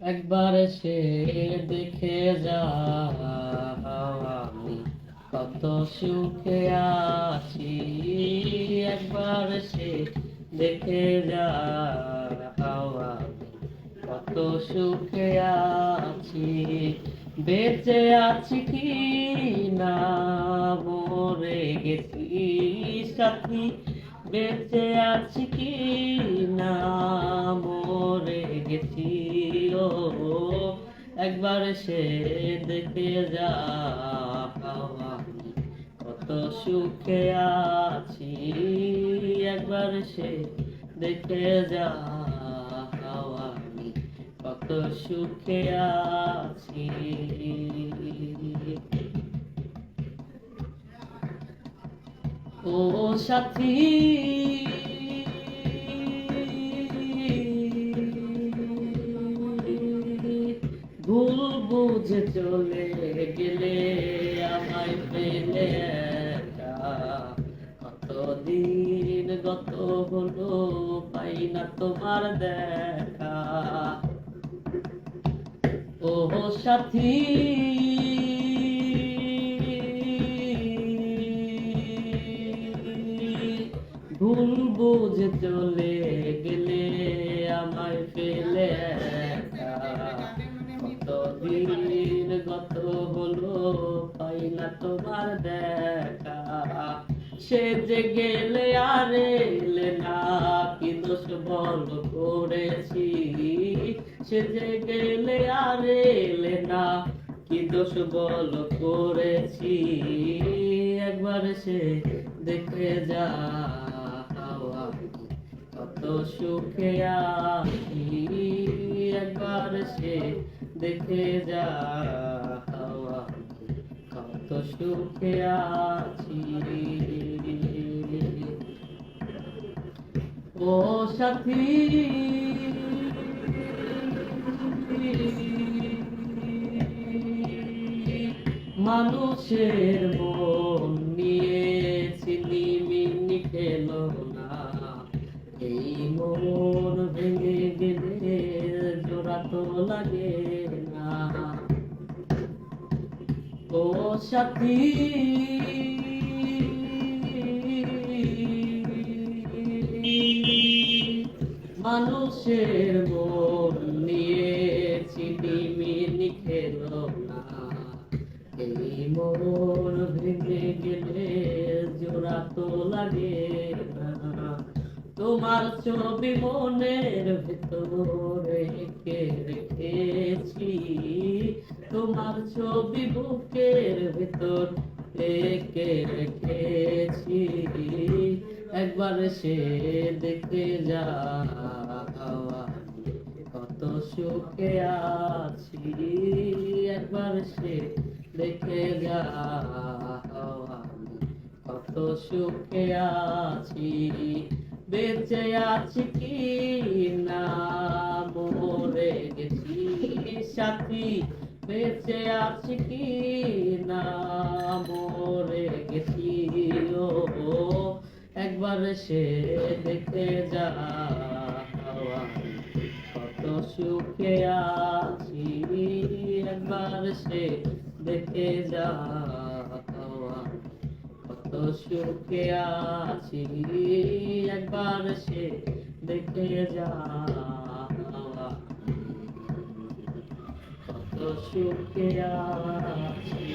একবার সে দেখে যা আমি কত সুখে আছি। একবার সে দেখে যা আমি কত সুখে আছি। বেঁচে আছি কি না মরে গেছি সাথী। বেঁচে আছি কি না মরে গেছি। ও একবার সে দেখে যা আমি কত সুখে আছি। একবার সে দেখে যা আমি কত সুখে আছি। ও সাথী, ভুল বুঝে চলে গেলে আমায় ফেলে একা। কতদিন গত হলো পাই না তোমার দেখা। ও সাথী, ভুল বুঝে চলে গেলে আমায় ফেলে একা। কতদিন গত হলো পাই না তোমার দেখা। সে যে গেলে আর এলে না, কি দোষ বল করেছি। সে যে গেলে আর এলে না, কি দোষ বল করেছি। একবার সে দেখে যা আমি কত সুখে আছি। একবার সে দেখে যা আমি কত সুখে আছি। ও সাথী, মানুষের মন নিয়ে ছিনিমিনি খেলো না। এই মন ভেঙে গেলে জোড়া তো লাগে না। ও সাথী, মানুষের মন নিয়ে ছিনিমিনি খেলো না। এই মন ভেঙে গেলে জোড়া তো লাগে না। তোমার ছবি মনের ভেতরে রেখে রেখেছি। তোমার ছবি বুকের ভেতর রেখে রেখেছি। একবার সে দেখে যা আমি কত সুখে আছি। একবার সে দেখে যা আমি কত সুখে আছি। বেঁচে আছি কি না মরে গেছি সাথী। বেঁচে আছি কি না মরে গেছি। ও একবার সে দেখে যা আমি কত সুখে আছি। একবার সে দেখে যা আমি কত সুখে আছি। একবার সে দেখে যা আমি কত সুখে আছি।